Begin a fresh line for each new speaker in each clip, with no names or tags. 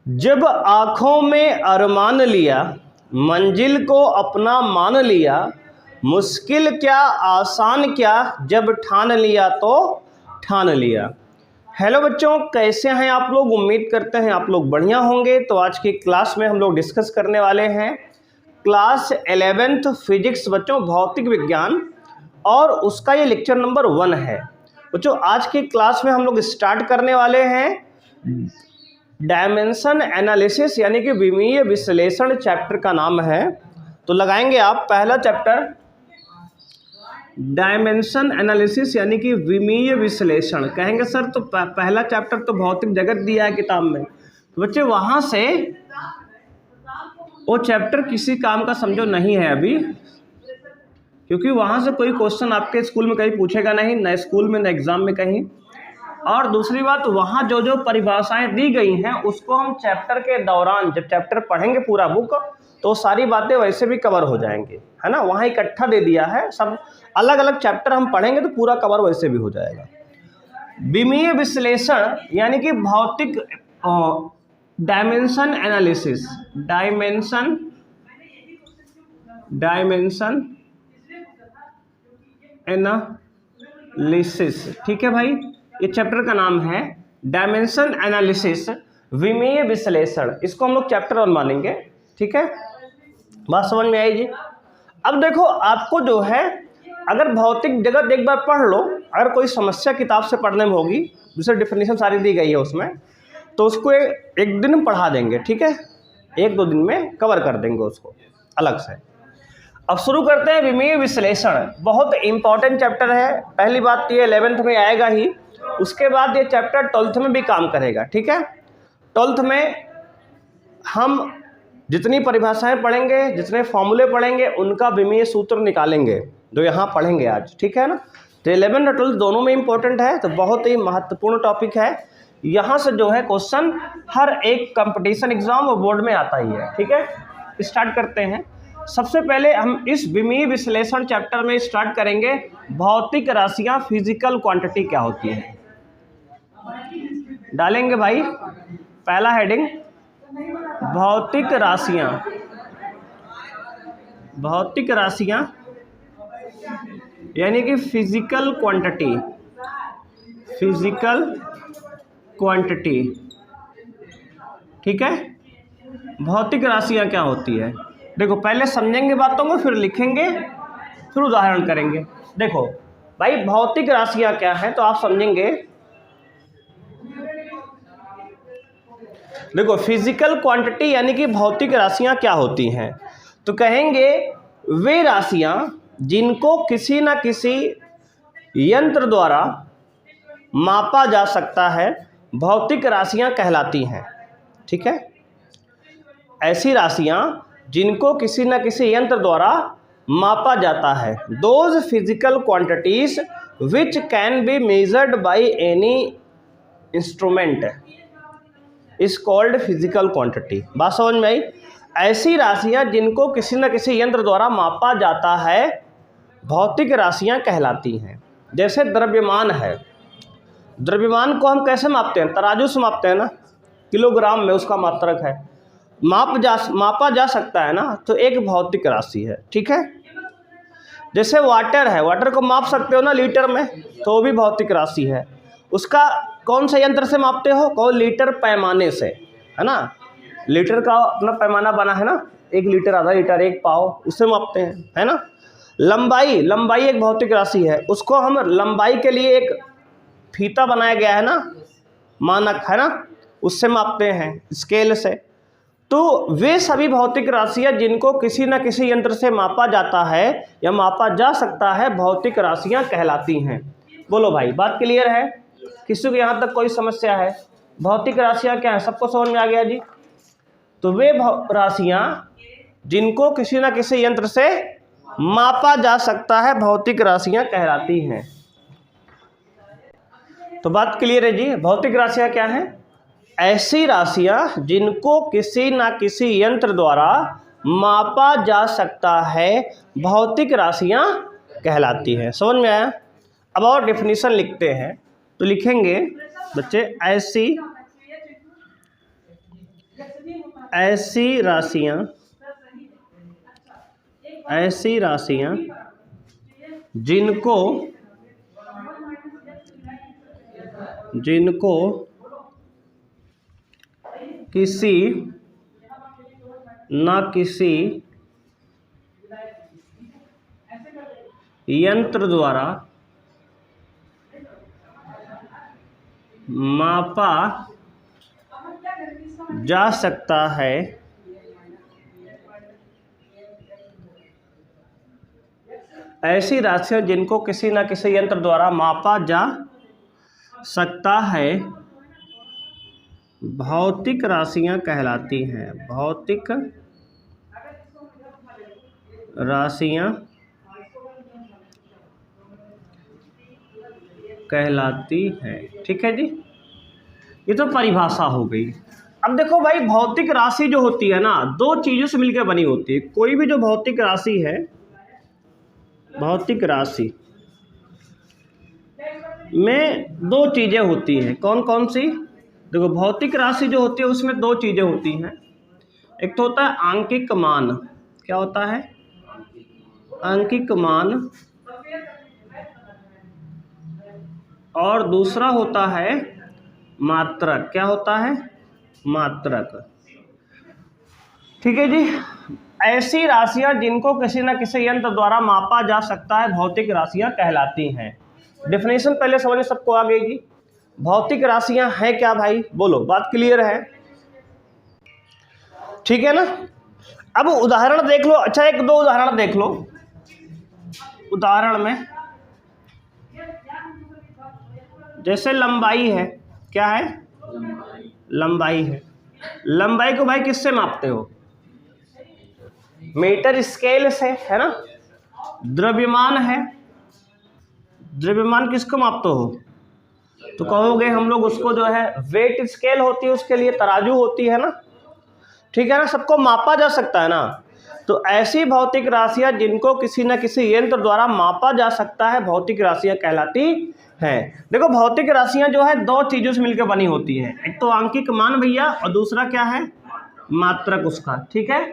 जब आँखों में अरमान लिया, मंजिल को अपना मान लिया, मुश्किल क्या आसान क्या, जब ठान लिया तो ठान लिया। हेलो बच्चों, कैसे हैं आप लोग? उम्मीद करते हैं आप लोग बढ़िया होंगे। तो आज की क्लास में हम लोग डिस्कस करने वाले हैं क्लास 11th फिजिक्स बच्चों, भौतिक विज्ञान, और उसका ये लेक्चर नंबर 1 है। बच्चों आज की क्लास में हम लोग स्टार्ट करने वाले हैं डायमेंशन एनालिसिस यानी कि विमीय विश्लेषण चैप्टर का नाम है। तो लगाएंगे आप पहला चैप्टर डायमेंशन एनालिसिस यानी कि विमीय विश्लेषण। कहेंगे सर तो पहला चैप्टर तो भौतिक जगत दिया है किताब में, तो बच्चे वहां से वो चैप्टर किसी काम का समझो नहीं है अभी, क्योंकि वहां से कोई क्वेश्चन आपके स्कूल में कहीं पूछेगा नहीं, न स्कूल में न एग्जाम में कहीं। और दूसरी बात, वहाँ जो जो परिभाषाएं दी गई हैं उसको हम चैप्टर के दौरान जब चैप्टर पढ़ेंगे पूरा बुक, तो सारी बातें वैसे भी कवर हो जाएंगी, है ना। वहाँ इकट्ठा दे दिया है, सब अलग अलग चैप्टर हम पढ़ेंगे तो पूरा कवर वैसे भी हो जाएगा। विमीय विश्लेषण यानी कि भौतिक डायमेंशन एनालिसिस, डायमेंशन एनालिसिस, ठीक है भाई। ये चैप्टर का नाम है डायमेंशन एनालिसिस, विमीय विश्लेषण। इसको हम लोग चैप्टर 1 मानेंगे, ठीक है। बात समझ में आई जी। अब देखो, आपको जो है अगर भौतिक जगत एक बार पढ़ लो, अगर कोई समस्या किताब से पढ़ने में होगी, दूसरी डेफिनेशन सारी दी गई है उसमें, तो उसको एक दिन पढ़ा देंगे, ठीक है। 1-2 दिन में कवर कर देंगे उसको अलग से। अब शुरू करते हैं विमीय विश्लेषण। बहुत इंपॉर्टेंट चैप्टर है। पहली बात ये 11th में आएगा ही, उसके बाद ये चैप्टर 12th में भी काम करेगा, ठीक है। 12th में हम जितनी परिभाषाएं पढ़ेंगे, जितने फॉर्मूले पढ़ेंगे, उनका विमीय सूत्र निकालेंगे जो यहाँ पढ़ेंगे आज, ठीक है ना। तो 11 और 12 दोनों में इंपॉर्टेंट है, तो बहुत ही महत्वपूर्ण टॉपिक है। यहाँ से जो है क्वेश्चन हर एक कंपटीशन एग्जाम और बोर्ड में आता ही है, ठीक है। स्टार्ट करते हैं। सबसे पहले हम इस विमीय विश्लेषण चैप्टर में स्टार्ट करेंगे भौतिक राशियां, फिजिकल क्वांटिटी क्या होती है, डालेंगे भाई। पहला हेडिंग भौतिक राशियां, भौतिक राशियां यानी कि फिजिकल क्वांटिटी, फिजिकल क्वांटिटी, ठीक है। भौतिक राशियां क्या होती है, देखो पहले समझेंगे बातों को, फिर लिखेंगे, फिर उदाहरण करेंगे। देखो भाई, भौतिक राशियां क्या है तो आप समझेंगे। देखो, फिजिकल क्वांटिटी यानी कि भौतिक राशियां क्या होती हैं, तो कहेंगे वे राशियां जिनको किसी न किसी यंत्र द्वारा मापा जा सकता है, भौतिक राशियां कहलाती हैं, ठीक है। ऐसी राशियां जिनको किसी न किसी यंत्र द्वारा मापा जाता है, those physical quantities which can be measured by any instrument is called physical quantity. बात समझ में आई। ऐसी राशियां जिनको किसी न किसी यंत्र द्वारा मापा जाता है, भौतिक राशियां कहलाती हैं। जैसे द्रव्यमान है, द्रव्यमान को हम कैसे मापते हैं? तराजू से मापते हैं ना, किलोग्राम में उसका मात्रक है, मापा जा सकता है ना, तो एक भौतिक राशि है, ठीक है। जैसे वाटर है, वाटर को माप सकते हो ना लीटर में, तो वो भी भौतिक राशि है। उसका कौन से यंत्र से मापते हो? कौन? लीटर पैमाने से, है ना। लीटर का अपना पैमाना बना है ना, 1 लीटर, आधा लीटर, 1 पाव, उससे मापते हैं, है ना। लंबाई, लंबाई एक भौतिक राशि है, उसको हम लंबाई के लिए एक फीता बनाया गया है ना, मानक, है ना, उससे मापते हैं, स्केल से। तो वे सभी भौतिक राशियां जिनको किसी न किसी यंत्र से मापा जाता है या मापा जा सकता है, भौतिक राशियां कहलाती हैं। बोलो भाई, बात क्लियर है? किसी को यहाँ तक कोई समस्या है? भौतिक राशियां क्या है, सबको समझ में आ गया जी। तो वे राशियां जिनको किसी न किसी यंत्र से मापा जा सकता है, भौतिक राशियां कहलाती हैं। तो बात क्लियर है जी। भौतिक राशियां क्या हैं? ऐसी राशियां जिनको किसी न किसी यंत्र द्वारा मापा जा सकता है, भौतिक राशियां कहलाती हैं। समझ में आया? अब और डेफिनेशन लिखते हैं, तो लिखेंगे बच्चे, ऐसी ऐसी राशियां जिनको किसी न किसी यंत्र द्वारा मापा जा सकता है, ऐसी राशियां जिनको किसी न किसी यंत्र द्वारा मापा जा सकता है भौतिक राशियां कहलाती हैं। भौतिक राशियां कहलाती हैं। ठीक है जी, ये तो परिभाषा हो गई। अब देखो भाई, भौतिक राशि जो होती है ना, दो चीज़ों से मिलकर बनी होती है। कोई भी जो भौतिक राशि है, भौतिक राशि में दो चीज़ें होती हैं। कौन कौन सी? देखो, भौतिक राशि जो होती है उसमें दो चीज़ें होती हैं। एक तो होता है आंकिक मान। क्या होता है? आंकिक मान। और दूसरा होता है मात्रक। क्या होता है? मात्रक। ठीक है जी। ऐसी राशियां जिनको किसी न किसी यंत्र द्वारा मापा जा सकता है भौतिक राशियां कहलाती हैं। डेफिनेशन पहले समझ सबको आ गई जी। भौतिक राशियां हैं क्या भाई? बोलो, बात क्लियर है? ठीक है ना। अब उदाहरण देख लो। अच्छा, एक दो उदाहरण देख लो। उदाहरण में जैसे लंबाई है। क्या है? लंबाई है। लंबाई को भाई किससे मापते हो? मीटर स्केल से, है ना। द्रव्यमान है। द्रव्यमान किसको मापते हो? तो कहोगे हम लोग उसको जो है वेट स्केल होती है, उसके लिए तराजू होती है ना। ठीक है ना, सबको मापा जा सकता है ना। तो ऐसी भौतिक राशियां जिनको किसी न किसी यंत्र द्वारा मापा जा सकता है भौतिक राशियां कहलाती हैं। देखो, भौतिक राशियां जो है दो चीजों से मिलकर बनी होती है। एक तो आंकिक मान भैया, और दूसरा क्या है? मात्रक उसका। ठीक है।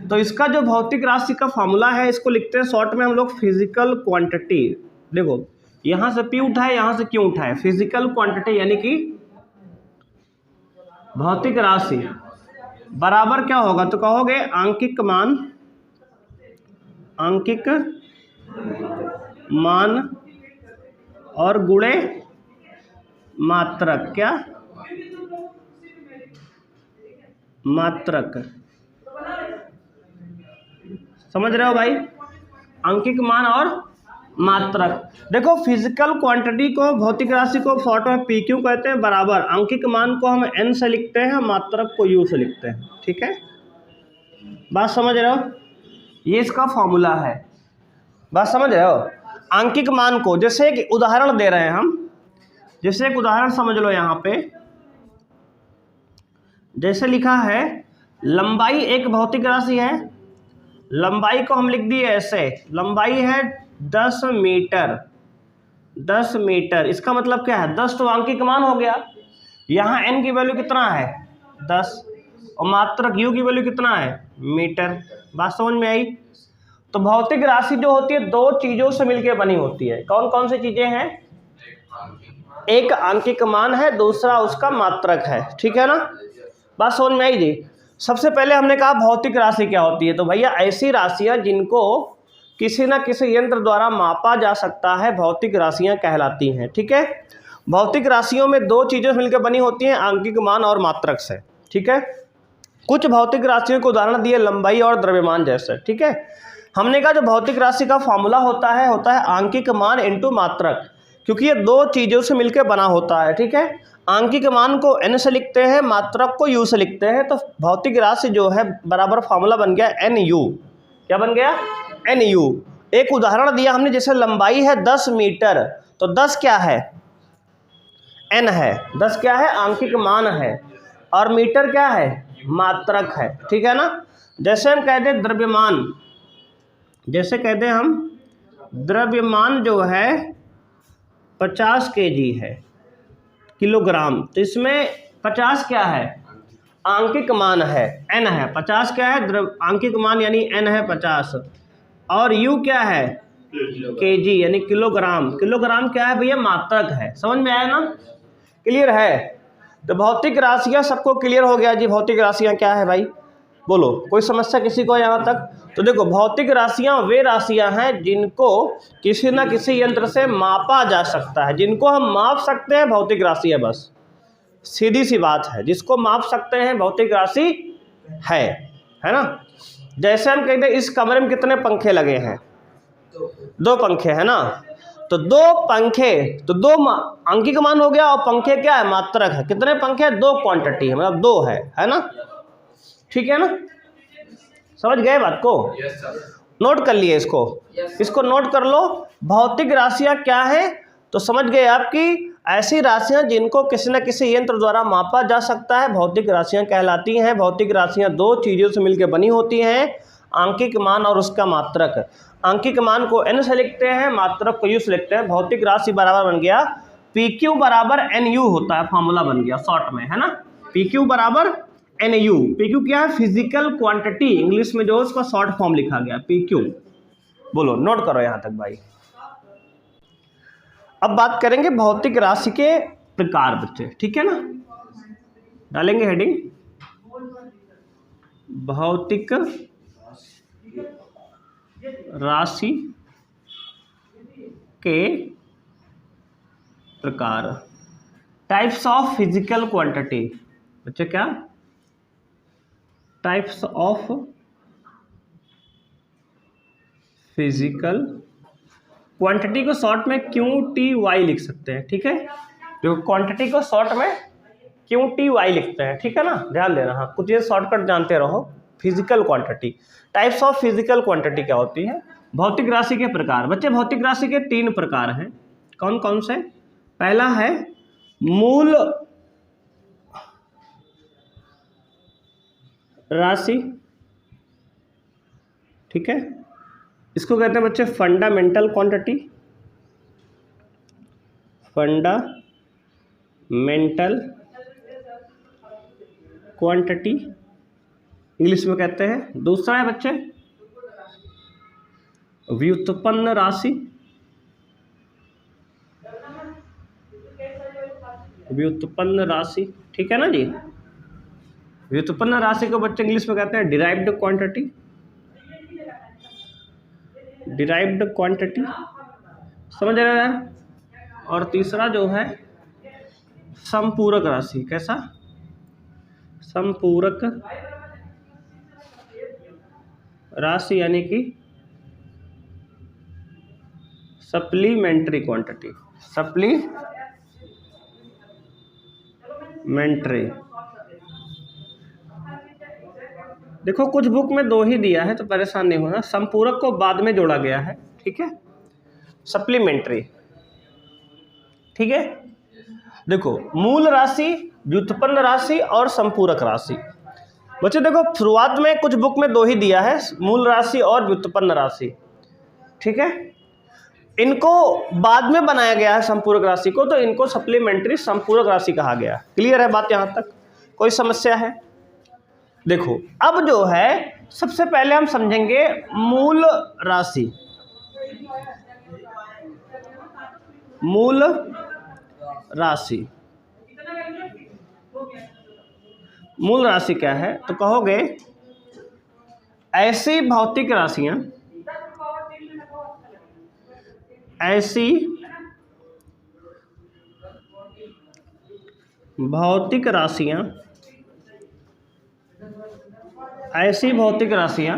तो इसका जो भौतिक राशि का फॉर्मूला है, इसको लिखते हैं शॉर्ट में हम लोग फिजिकल क्वांटिटी। देखो, यहां से पी उठाए, यहां से क्यों उठाए? फिजिकल क्वांटिटी यानी कि भौतिक राशि बराबर क्या होगा? तो कहोगे आंकिक मान, आंकिक मान और गुणे मात्रक। क्या? मात्रक। समझ रहे हो भाई? आंकिक मान और मात्रक। देखो, फिजिकल क्वांटिटी को, भौतिक राशि को शॉर्ट में पी क्यू कहते हैं, बराबर आंकिक मान को हम एन से लिखते हैं, मात्रक को यू से लिखते हैं। ठीक है, बात समझ रहे हो? ये इसका फॉर्मूला है। बात समझ रहे हो? आंकिक मान को, जैसे एक उदाहरण दे रहे हैं हम, जैसे एक उदाहरण समझ लो। यहाँ पे जैसे लिखा है, लंबाई एक भौतिक राशि है। लंबाई को हम लिख दिए ऐसे, लंबाई है 10 मीटर। 10 मीटर, इसका मतलब क्या है? 10 तो आंकिक मान हो गया। यहाँ n की वैल्यू कितना है? 10। और मात्रक u की वैल्यू कितना है? मीटर। बात समझ में आई? तो भौतिक राशि जो होती है दो चीजों से मिलकर बनी होती है। कौन कौन सी चीजें हैं? एक आंकिक मान है, दूसरा उसका मात्रक है। ठीक है ना, बात समझ में आई जी। सबसे पहले हमने कहा भौतिक राशि क्या होती है। तो भैया, ऐसी राशियां जिनको किसी न किसी यंत्र द्वारा मापा जा सकता है भौतिक राशियां कहलाती हैं। ठीक है। भौतिक राशियों में दो चीजें मिलकर बनी होती हैं, आंकिक मान और मात्रक से। ठीक है। कुछ भौतिक राशियों को उदाहरण दिए, लंबाई और द्रव्यमान जैसे। ठीक है। हमने कहा जो भौतिक राशि का फॉर्मूला होता है आंकिक मान इंटू मात्रक, क्योंकि ये दो चीजों से मिलकर बना होता है। ठीक है। आंकिक मान को n से लिखते हैं, मात्रक को u से लिखते हैं। तो भौतिक राशि जो है बराबर फॉर्मूला बन गया NU। क्या बन गया? NU। एक उदाहरण दिया हमने, जैसे लंबाई है 10 मीटर, तो 10 क्या है? n है। 10 क्या है? आंकिक मान है। और मीटर क्या है? मात्रक है। ठीक है ना। जैसे हम कहते हैं द्रव्यमान, जैसे कहते हैं हम द्रव्यमान जो है 50 kg है, किलोग्राम। तो इसमें 50 क्या है? आंकिक मान है, n है, 50 क्या है आंकिक मान यानी n है 50, और u क्या है kg यानी किलोग्राम। किलोग्राम क्या है भैया मात्रक है। समझ में आया ना, क्लियर है। तो भौतिक राशियां सबको क्लियर हो गया जी। भौतिक राशियां क्या है भाई, बोलो कोई समस्या किसी को यहाँ तक। तो देखो भौतिक राशियां वे राशियां हैं जिनको किसी ना किसी यंत्र से मापा जा सकता है। जिनको हम माप सकते हैं भौतिक राशि है, बस सीधी सी बात है। जिसको माप सकते हैं भौतिक राशि है ना। जैसे हम कहते हैं इस कमरे में कितने पंखे लगे हैं, 2 पंखे है ना। तो 2 पंखे, तो 2 आंकिक मान हो गया, और पंखे क्या है मात्रक है। कितने पंखे, 2 क्वांटिटी है, मतलब 2 है ना। ठीक है ना, समझ गए बात को। नोट कर लिए इसको, इसको नोट कर लो। भौतिक राशियां क्या है तो समझ गए आपकी ऐसी राशियां जिनको किसी न किसी यंत्र द्वारा मापा जा सकता है भौतिक राशियां कहलाती हैं। भौतिक राशियां 2 चीज़ों से मिलकर बनी होती हैं, आंकिक मान और उसका मात्रक। आंकिक मान को n से लिखते हैं, मात्रक को u से लिखते हैं। भौतिक राशि बराबर बन गया pq बराबर nu होता है, फॉर्मूला बन गया शॉर्ट में, है ना। pq बराबर nu, pq क्या है फिजिकल क्वांटिटी, इंग्लिश में जो उसका शॉर्ट फॉर्म लिखा गया pq। बोलो नोट करो यहां तक भाई। अब बात करेंगे भौतिक राशि के प्रकार बच्चे, ठीक है ना। डालेंगे हेडिंग भौतिक राशि के प्रकार, टाइप्स ऑफ फिजिकल क्वांटिटी। बच्चे क्या, टाइप्स ऑफ फिजिकल क्वांटिटी को शॉर्ट में QTY लिख सकते हैं, ठीक है। जो क्वांटिटी को शॉर्ट में QTY लिखते हैं, ठीक है ना, ध्यान देना। हाँ कुछ ये शॉर्टकट जानते रहो। Physical quantity, types of physical quantity क्या होती है। भौतिक राशि के प्रकार बच्चे, भौतिक राशि के 3 प्रकार हैं। कौन कौन से, पहला है मूल राशि, ठीक है, इसको कहते हैं बच्चे fundamental quantity. Fundamental quantity English में कहते हैं। दूसरा है बच्चे व्युत्पन्न राशि, व्युत्पन्न राशि, ठीक है ना जी। व्युत्पन्न राशि को बच्चे इंग्लिश में कहते हैं डिराइव्ड क्वांटिटी, डिराइव्ड क्वांटिटी, समझ रहे हैं। और तीसरा जो है संपूरक राशि, कैसा, संपूरक राशि यानी कि सप्लीमेंट्री क्वांटिटी, सप्लीमेंट्री। देखो कुछ बुक में 2 ही दिया है तो परेशान नहीं होना, संपूरक को बाद में जोड़ा गया है, ठीक है, सप्लीमेंट्री, ठीक है। देखो मूल राशि, व्युत्पन्न राशि और संपूरक राशि। बच्चे देखो शुरुआत में कुछ बुक में 2 ही दिया है, मूल राशि और व्युत्पन्न राशि, ठीक है। इनको बाद में बनाया गया है संपूरक राशि को, तो इनको सप्लीमेंट्री संपूरक राशि कहा गया। क्लियर है बात यहाँ तक, कोई समस्या है। देखो अब जो है सबसे पहले हम समझेंगे मूल राशि। मूल राशि, मूल राशि क्या है तो कहोगे ऐसी भौतिक राशियां, ऐसी भौतिक राशियां, ऐसी भौतिक राशियां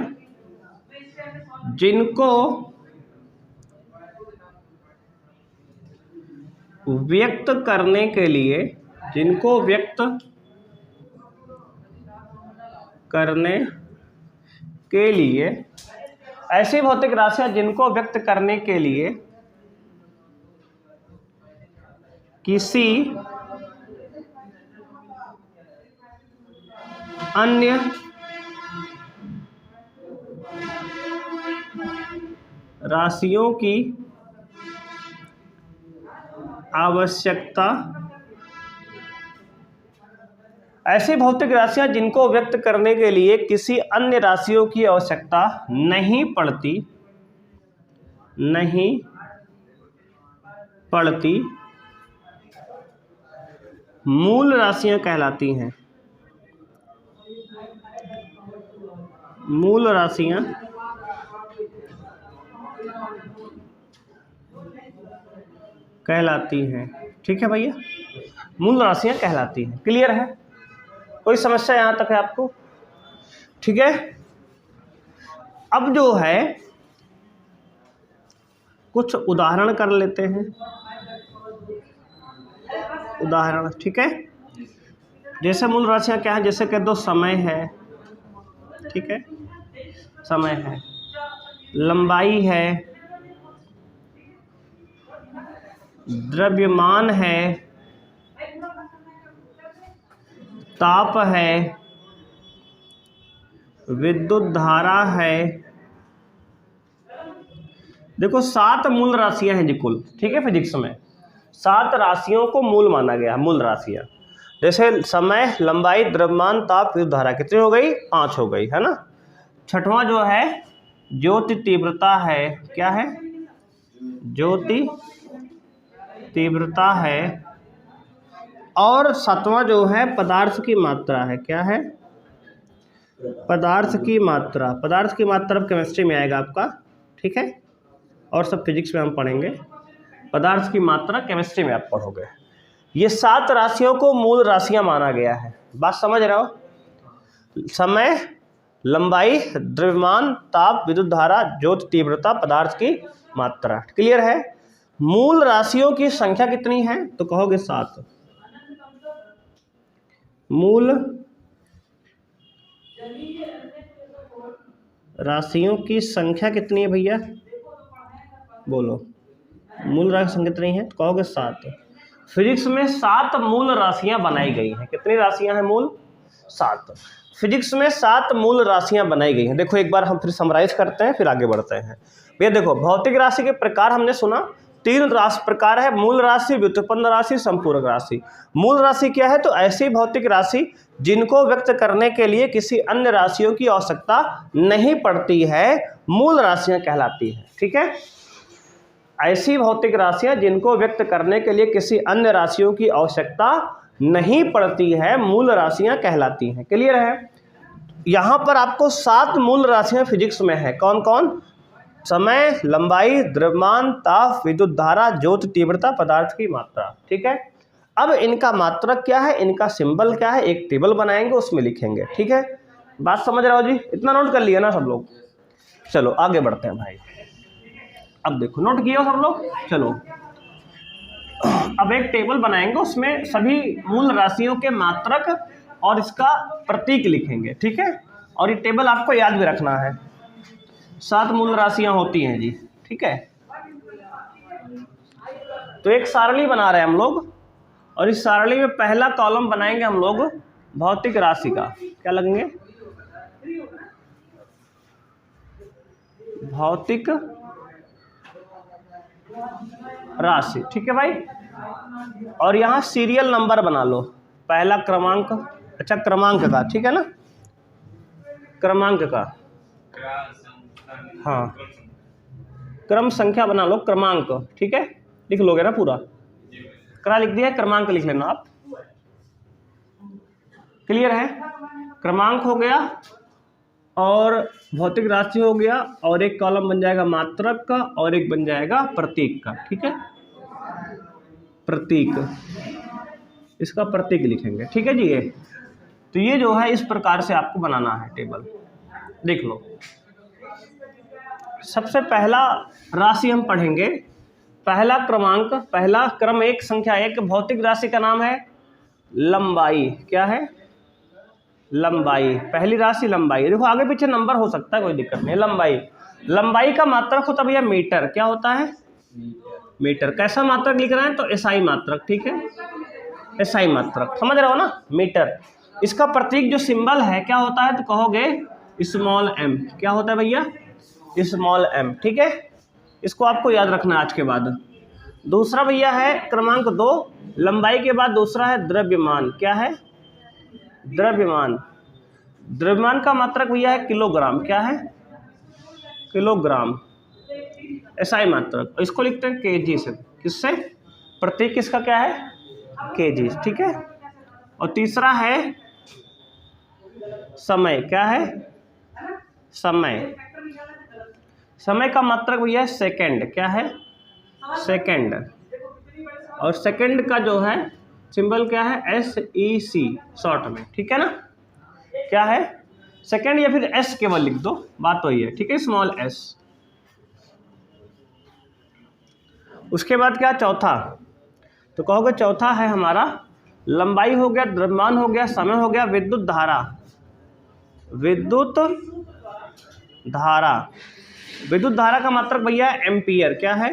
जिनको व्यक्त करने के लिए, जिनको व्यक्त करने के लिए, ऐसी भौतिक राशियां जिनको व्यक्त करने के लिए किसी अन्य राशियों की आवश्यकता ऐसी भौतिक राशियां जिनको व्यक्त करने के लिए किसी अन्य राशियों की आवश्यकता नहीं पड़ती मूल राशियां कहलाती हैं। मूल राशियां कहलाती हैं। ठीक है भैया, मूल राशियां कहलाती हैं। क्लियर है? कोई समस्या यहां तक है आपको? ठीक है, अब जो है कुछ उदाहरण कर लेते हैं। उदाहरण, ठीक है, जैसे मूल राशियां क्या है, जैसे कह दो समय है, ठीक है, समय है, लंबाई है, द्रव्यमान है, ताप है, विद्युत धारा है। देखो 7 मूल राशियां हैं जी कुल, ठीक है, फिजिक्स में 7 राशियों को मूल माना गया, मूल राशियां। जैसे समय, लंबाई, द्रव्यमान, ताप, विद्युत धारा, कितनी हो गई? 5 हो गई, है ना। छठवां जो है ज्योति तीव्रता है, क्या है? ज्योति तीव्रता है। और 7वां जो है पदार्थ की मात्रा है, क्या है? पदार्थ की मात्रा। पदार्थ की मात्रा केमिस्ट्री में आएगा आपका, ठीक है, और सब फिजिक्स में हम पढ़ेंगे। पदार्थ की मात्रा केमिस्ट्री में आप पढ़ोगे। ये 7 राशियों को मूल राशियां माना गया है। बात समझ रहे हो? समय, लंबाई, द्रव्यमान, ताप, विद्युत धारा, ज्योति तीव्रता, पदार्थ की मात्रा। क्लियर है? मूल राशियों की संख्या कितनी है? तो कहोगे 7। मूल राशियों की संख्या कितनी है भैया? बोलो, मूल राशि संख्या कितनी है? तो कहोगे 7। फिजिक्स में 7 मूल राशियां बनाई गई हैं। कितनी राशियां हैं मूल? 7। फिजिक्स में 7 मूल राशियां बनाई गई हैं। देखो एक बार हम फिर समराइज करते हैं, फिर आगे बढ़ते हैं। भैया देखो, भौतिक राशि के प्रकार हमने सुना, 3 राशि प्रकार है, मूल राशि, व्युत्पन्न राशि, संपूरक राशि। मूल राशि क्या है? तो ऐसी भौतिक राशि जिनको व्यक्त करने के लिए किसी अन्य राशियों की आवश्यकता नहीं पड़ती है, मूल राशियां कहलाती हैं। ठीक है, ऐसी भौतिक राशियां जिनको व्यक्त करने के लिए किसी अन्य राशियों की आवश्यकता नहीं पड़ती है, मूल राशियां कहलाती हैं। क्लियर है? यहां पर आपको 7 मूल राशियां फिजिक्स में है। कौन कौन? समय, लंबाई, द्रव्यमान, ताप, विद्युत धारा, ज्योति तीव्रता, पदार्थ की मात्रा। ठीक है, अब इनका मात्रक क्या है, इनका सिंबल क्या है, एक टेबल बनाएंगे, उसमें लिखेंगे। ठीक है, बात समझ रहे हो जी? इतना नोट कर लिया ना सब लोग? चलो आगे बढ़ते हैं भाई। अब देखो, नोट किया सब लोग? चलो अब एक टेबल बनाएंगे, उसमें सभी मूल राशियों के मात्रक और इसका प्रतीक लिखेंगे। ठीक है, और ये टेबल आपको याद भी रखना है। 7 मूल राशियां होती हैं जी। ठीक है, तो एक सारणी बना रहे हैं हम लोग, और इस सारणी में पहला कॉलम बनाएंगे हम लोग भौतिक राशि का। क्या लगेंगे? भौतिक राशि। ठीक है भाई, और यहाँ सीरियल नंबर बना लो, पहला क्रमांक, अच्छा क्रमांक का, ठीक है ना, क्रमांक का, हाँ क्रम संख्या बना लो, क्रमांक। ठीक है, लिख लोगे ना पूरा? करा लिख दिया, क्रमांक लिख लेना आप। क्लियर है? क्रमांक हो गया और भौतिक राशि हो गया, और एक कॉलम बन जाएगा मात्रक का और एक बन जाएगा प्रतीक का। ठीक है, प्रतीक, इसका प्रतीक लिखेंगे। ठीक है जी। ये तो ये जो है इस प्रकार से आपको बनाना है टेबल। देख लो, सबसे पहला राशि हम पढ़ेंगे, पहला क्रमांक, पहला क्रम, एक संख्या 1, भौतिक राशि का नाम है लंबाई। क्या है? लंबाई। पहली राशि लंबाई। देखो आगे पीछे नंबर हो सकता है, कोई दिक्कत नहीं। लंबाई, लंबाई का मात्रक होता है भैया मीटर। क्या होता है? मीटर। कैसा मात्रक लिख रहे हैं? तो एसआई मात्रक। ठीक है, एसआई मात्रक, समझ रहे हो ना? मीटर। इसका प्रतीक जो सिंबल है क्या होता है? तो कहोगे स्मॉल एम। क्या होता है भैया? Small m. ठीक है, इसको आपको याद रखना है आज के बाद। दूसरा भैया है क्रमांक 2, लंबाई के बाद दूसरा है द्रव्यमान। क्या है? द्रव्यमान। द्रव्यमान का मात्रक भैया है किलोग्राम। क्या है? किलोग्राम। एसआई मात्रक। इसको लिखते हैं केजी से। किससे? प्रतीक किसका क्या है? केजी। ठीक है। और तीसरा है समय। क्या है? समय। समय का मात्रक भैया है सेकंड। क्या है? सेकंड। और सेकंड का जो है सिंबल क्या है? SEC शॉर्ट में। ठीक है ना? क्या है? सेकंड या फिर एस केवल लिख दो, बात वही है। ठीक है, स्मॉल एस। उसके बाद क्या? चौथा। तो कहोगे चौथा है हमारा लंबाई हो गया, द्रव्यमान हो गया, समय हो गया, विद्युत धारा। विद्युत धारा। विद्युत धारा का मात्रक भैया एम्पियर। क्या है?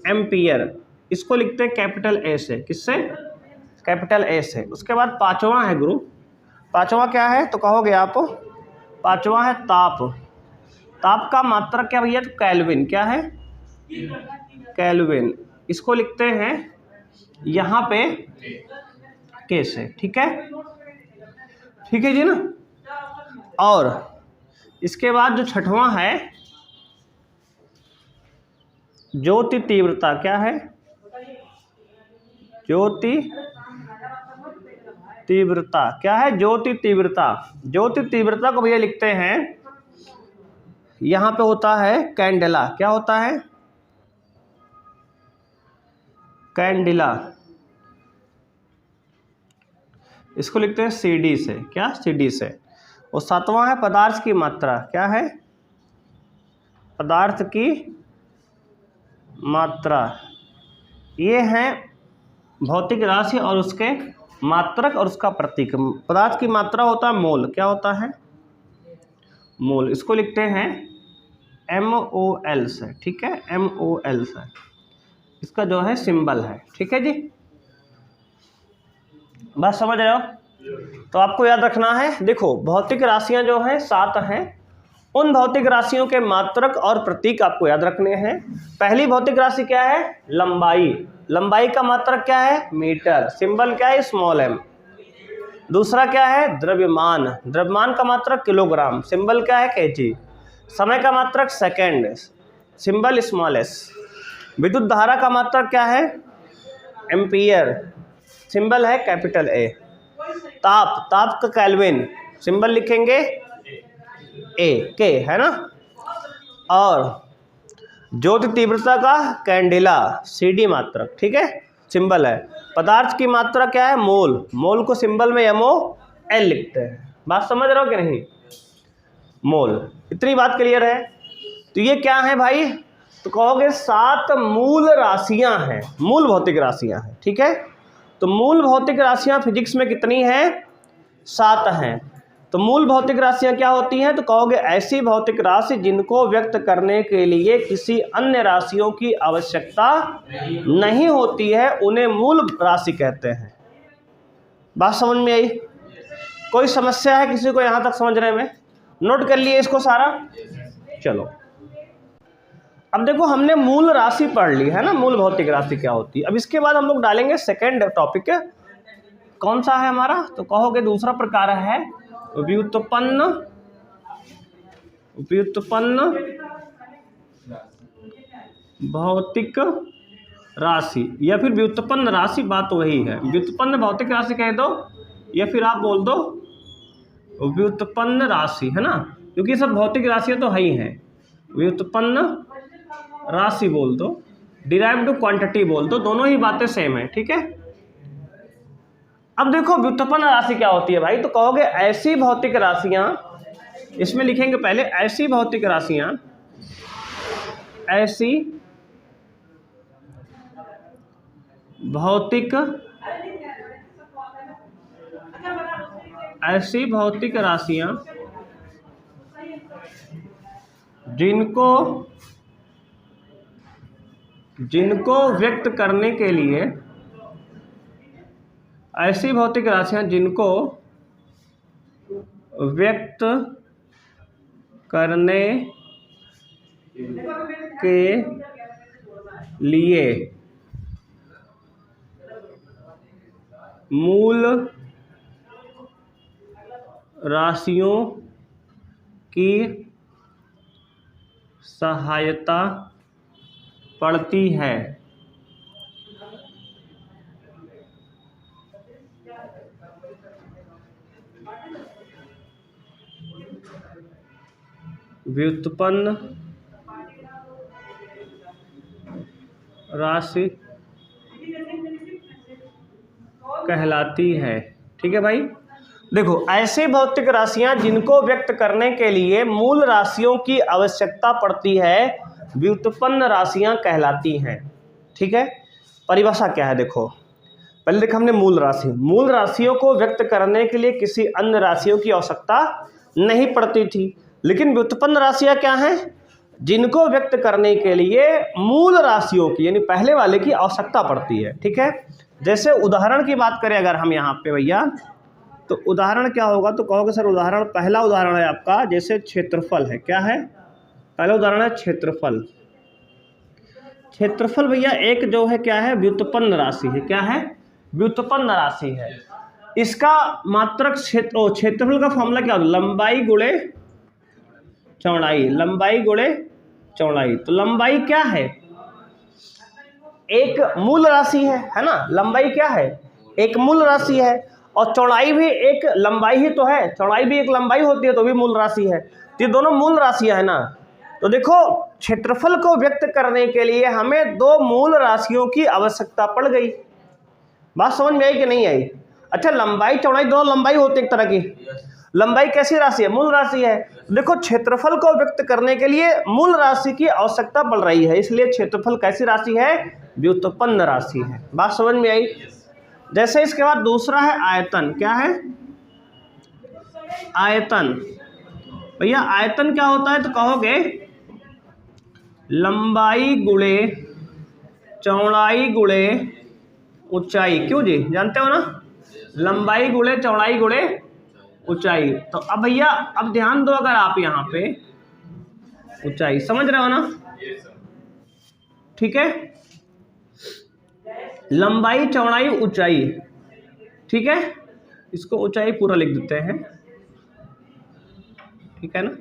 एम्पियर। इसको लिखते हैं कैपिटल ए से। किससे? कैपिटल ए से। उसके बाद पांचवा है गुरु। पांचवा क्या है? तो कहोगे आप पांचवा है ताप। ताप का मात्रक क्या भैया? तो केल्विन। क्या है? केल्विन। इसको लिखते हैं यहाँ पे के से। ठीक है, ठीक है जी ना। और इसके बाद जो छठवां है ज्योति तीव्रता। क्या है? ज्योति तीव्रता। क्या है? ज्योति तीव्रता। ज्योति तीव्रता को भैया लिखते हैं यहां पे होता है कैंडेला। क्या होता है? कैंडिला। इसको लिखते हैं CD से। क्या? CD से। और सातवां है पदार्थ की मात्रा। क्या है? पदार्थ की मात्रा। ये है भौतिक राशि और उसके मात्रक और उसका प्रतीक। पदार्थ की मात्रा होता है मोल। क्या होता है? मोल। इसको लिखते हैं MOL से। ठीक है, MOL से। इसका जो है सिंबल है। ठीक है जी, बात समझ रहे हो? तो आपको याद रखना है, देखो भौतिक राशियां जो हैं 7 हैं। उन भौतिक राशियों के मात्रक और प्रतीक आपको याद रखने हैं। पहली भौतिक राशि क्या है? लंबाई। लंबाई का मात्रक क्या है? मीटर। सिंबल क्या है? Small m। दूसरा क्या है? द्रव्यमान। द्रव्यमान का मात्रक किलोग्राम। सिंबल क्या है? केजी। समय का मात्रक सेकंड। Symbol small s। विद्युत धारा का मात्रक क्या है? एम्पियर। सिंबल है कैपिटल A। ताप। ताप का केल्विन। सिंबल लिखेंगे A के, है ना। और ज्योति तीव्रता का कैंडिला। CD मात्रक। ठीक है, सिंबल है। पदार्थ की मात्रा क्या है? मोल। मोल को सिंबल में MOL लिखते हैं। बात समझ रहे हो कि नहीं? मोल। इतनी बात क्लियर है? तो ये क्या है भाई? तो कहोगे 7 मूल राशियां हैं। मूल भौतिक राशियां हैं। ठीक है, तो मूल भौतिक राशियां फिजिक्स में कितनी हैं? 7 हैं। तो मूल भौतिक राशियां क्या होती हैं? तो कहोगे ऐसी भौतिक राशि जिनको व्यक्त करने के लिए किसी अन्य राशियों की आवश्यकता नहीं होती है, उन्हें मूल राशि कहते हैं। बात समझ में आई? कोई समस्या है किसी को यहां तक समझने में? नोट कर लिए इसको सारा? चलो, अब देखो हमने मूल राशि पढ़ ली है ना, मूल भौतिक राशि क्या होती है। अब इसके बाद हम लोग डालेंगे सेकेंड टॉपिक। कौन सा है हमारा? तो कहोगे दूसरा प्रकार है व्युत्पन्न। व्युत्पन्न भौतिक राशि या फिर व्युत्पन्न राशि, बात वही है। व्युत्पन्न भौतिक राशि कह दो या फिर आप बोल दो व्युत्पन्न राशि, है ना, क्योंकि सब भौतिक राशियां तो है ही हैं। व्युत्पन्न राशि बोल दो, डिराइव्ड क्वांटिटी बोल दो, दोनों ही बातें सेम है। ठीक है, अब देखो व्युत्पन्न राशि क्या होती है भाई? तो कहोगे ऐसी भौतिक राशियां, इसमें लिखेंगे पहले ऐसी भौतिक राशियां, ऐसी भौतिक राशियां जिनको व्यक्त करने के लिए, ऐसी भौतिक राशियां जिनको व्यक्त करने के लिए मूल राशियों की सहायता पड़ती है। व्युत्पन्न राशि कहलाती है। ठीक है भाई, देखो ऐसे भौतिक राशियां जिनको व्यक्त करने के लिए मूल राशियों की आवश्यकता पड़ती है व्युत्पन्न राशियां कहलाती हैं। ठीक है, परिभाषा क्या है देखो, पहले देखा हमने मूल राशियों को व्यक्त करने के लिए किसी अन्य राशियों की आवश्यकता नहीं पड़ती थी, लेकिन व्युत्पन्न राशियां क्या हैं, जिनको व्यक्त करने के लिए मूल राशियों की यानी पहले वाले की आवश्यकता पड़ती है। ठीक है, जैसे उदाहरण की बात करें अगर हम यहाँ पे भैया, तो उदाहरण क्या होगा, तो कहोगे सर उदाहरण, पहला उदाहरण है आपका जैसे क्षेत्रफल है। क्या है पहला उदाहरण है क्षेत्रफल। क्षेत्रफल भैया एक जो है क्या है, व्युत्पन्न राशि है। क्या है, व्युत्पन्न राशि है। इसका मात्रक क्षेत्रफल का फॉर्मूला क्या होता है, लंबाई गुणे चौड़ाई, लंबाई गुणे चौड़ाई। तो लंबाई क्या है, एक मूल राशि है ना, लंबाई क्या है, एक मूल राशि है, और चौड़ाई भी एक लंबाई ही तो है, चौड़ाई भी एक लंबाई होती है तो भी मूल राशि है। तो ये दोनों मूल राशियां है ना। तो देखो क्षेत्रफल को व्यक्त करने के लिए हमें दो मूल राशियों की आवश्यकता पड़ गई। बात समझ में आई कि नहीं आई? अच्छा, लंबाई चौड़ाई दोनों लंबाई होती है एक तरह की, लंबाई कैसी राशि है, मूल राशि है। देखो क्षेत्रफल को व्यक्त करने के लिए मूल राशि की आवश्यकता पड़ रही है, इसलिए क्षेत्रफल कैसी राशि है, व्युत्पन्न राशि है। बात समझ में आई? जैसे इसके बाद दूसरा है आयतन। क्या है, आयतन। भैया आयतन क्या होता है, तो कहोगे लंबाई गुणे चौड़ाई गुणे ऊंचाई। क्यों जी, जानते हो ना, लंबाई गुणे चौड़ाई गुणे ऊंचाई। तो अब भैया अब ध्यान दो, अगर आप यहाँ पे ऊंचाई समझ रहे हो ना, ठीक है, लंबाई चौड़ाई ऊंचाई। ठीक है, इसको ऊंचाई पूरा लिख देते हैं। ठीक है ना,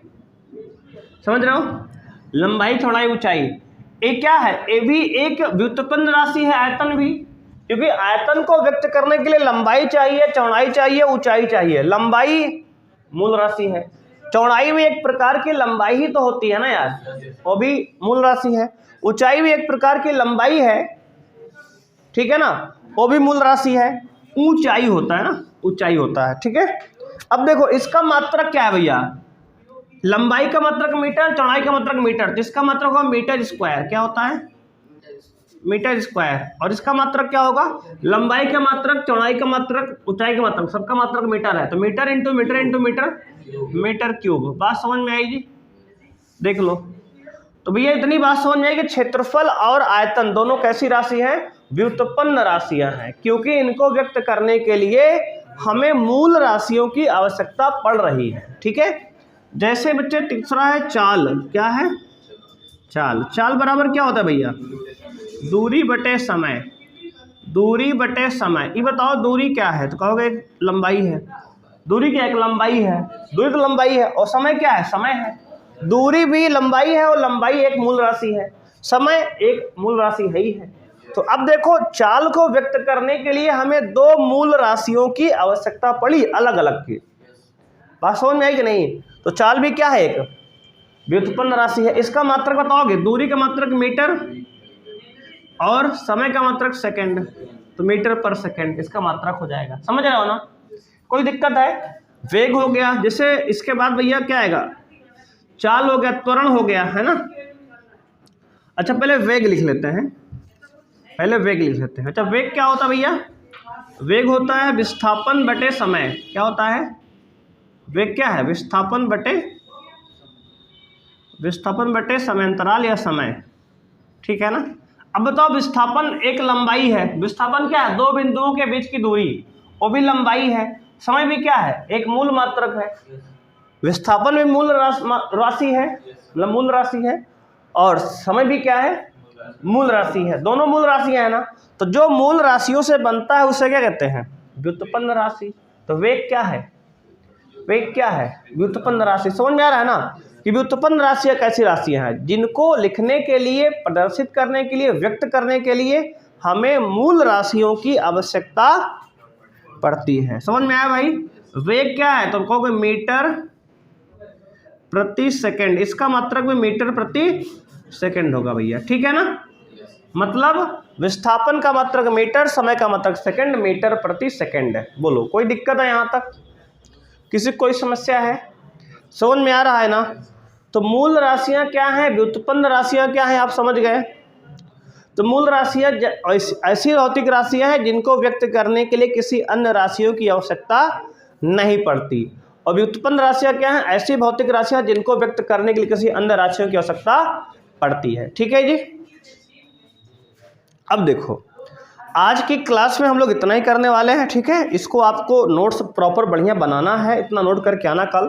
समझ रहे हो, लंबाई चौड़ाई ऊंचाई। ये क्या है, ये भी एक व्युत्पन्न राशि है, आयतन भी, क्योंकि आयतन को व्यक्त करने के लिए लंबाई चाहिए, चौड़ाई चाहिए, ऊंचाई चाहिए। लंबाई मूल राशि है, चौड़ाई भी एक प्रकार की लंबाई ही तो होती है ना यार, वो भी मूल राशि है। ऊंचाई भी एक प्रकार की लंबाई है, ठीक है ना, वो भी मूल राशि है। ऊंचाई होता है ना, ऊंचाई होता है। ठीक है, अब देखो इसका मात्रक क्या है भैया, लंबाई का मात्रक मीटर, चौड़ाई का मात्रक मीटर, जिसका मात्रक होगा मीटर स्क्वायर। क्या होता है, मीटर स्क्वायर। और इसका मात्रक क्या होगा, लंबाई का मात्रक, चौड़ाई का मात्रक, ऊंचाई का मात्रक, सबका मात्रक मीटर है, तो metre into metre into metre, metre cube. बात समझ में आई जी, देख लो। तो भैया इतनी बात समझ में आई कि क्षेत्रफल और आयतन दोनों कैसी राशि है, व्युत्पन्न राशियां हैं, क्योंकि इनको व्यक्त करने के लिए हमें मूल राशियों की आवश्यकता पड़ रही है। ठीक है, जैसे बच्चे तीसरा है चाल। क्या है, चाल। चाल बराबर क्या होता है भैया, दूरी बटे समय। दूरी बटे समय। ये बताओ दूरी क्या है, तो कहोगे लंबाई है। दूरी क्या है, एक लंबाई है, दूरी तो लंबाई है, और समय क्या है, समय है। दूरी भी लंबाई है और लंबाई एक मूल राशि है, समय एक मूल राशि है ही है। तो अब देखो चाल को व्यक्त करने के लिए हमें दो मूल राशियों की आवश्यकता पड़ी, अलग अलग की। बात समझ में आई कि नहीं? तो चाल भी क्या है, एक व्युत्पन्न राशि है। इसका मात्रक बताओगे, दूरी का मात्रक मीटर और समय का मात्रक सेकंड, तो मीटर पर सेकंड इसका मात्रक हो जाएगा। समझ रहे हो ना, कोई दिक्कत है? वेग हो गया, जैसे इसके बाद भैया क्या आएगा, चाल हो गया, त्वरण हो गया, है ना। अच्छा पहले वेग लिख लेते हैं, पहले वेग लिख लेते हैं। अच्छा वेग क्या होता है भैया, वेग होता है विस्थापन बटे समय। क्या होता है, वेग क्या है, विस्थापन बटे समयांतराल या समय। ठीक है ना। अब बताओ विस्थापन एक लंबाई है, विस्थापन क्या है, दो बिंदुओं के बीच की दूरी, वो भी लंबाई है। समय भी क्या है, एक मूल मात्रक है। विस्थापन भी मूल राशि है, मूल राशि है, और समय भी क्या है, मूल राशि है। दोनों मूल राशियां है ना। तो जो मूल राशियों से बनता है उसे क्या कहते हैं, व्युत्पन्न राशि। तो वेग क्या है, वे क्या है? व्युत्पन्न राशि। समझ में आ रहा है ना कि व्युत्पन्न राशियाँ कैसी राशियाँ हैं जिनको लिखने के लिए, प्रदर्शित करने के लिए, व्यक्त करने के लिए हमें मूल राशियों की आवश्यकता पड़ती है। समझ में आया भाई? वेग क्या है? तो कहोगे मीटर प्रति सेकंड, इसका मात्रक भी मीटर प्रति सेकंड होगा भैया, ठीक है ना। मतलब विस्थापन का मात्रक मीटर, समय का मात्रक सेकंड, मीटर प्रति सेकंड है। बोलो कोई दिक्कत है यहाँ तक? किसी कोई समस्या है? समझ में आ रहा है ना। तो मूल राशियां क्या हैं, व्युत्पन्न राशियां क्या हैं, आप समझ गए। तो मूल राशियां ऐसी भौतिक राशियां हैं जिनको व्यक्त करने के लिए किसी अन्य राशियों की आवश्यकता नहीं पड़ती, और व्युत्पन्न राशियां क्या हैं, ऐसी भौतिक राशियां जिनको व्यक्त करने के लिए किसी अन्य राशियों की आवश्यकता पड़ती है। ठीक है जी। अब देखो आज की क्लास में हम लोग इतना ही करने वाले हैं, ठीक है। इसको आपको नोट्स प्रॉपर बढ़िया बनाना है, इतना नोट करके आना, कल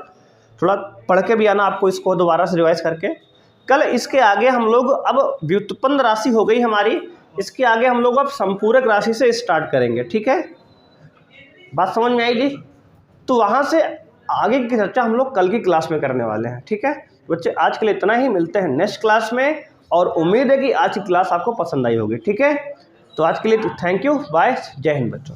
थोड़ा पढ़ के भी आना आपको इसको दोबारा से रिवाइज करके। कल इसके आगे हम लोग, अब व्युत्पन्न राशि हो गई हमारी, इसके आगे हम लोग अब संपूरक राशि से स्टार्ट करेंगे, ठीक है। बात समझ में आई जी? तो वहाँ से आगे की चर्चा हम लोग कल की क्लास में करने वाले हैं, ठीक है बच्चे। आज के लिए इतना ही, मिलते हैं नेक्स्ट क्लास में, और उम्मीद है कि आज की क्लास आपको पसंद आई होगी, ठीक है। तो आज के लिए थैंक यू, बाय, जय हिंद बच्चों।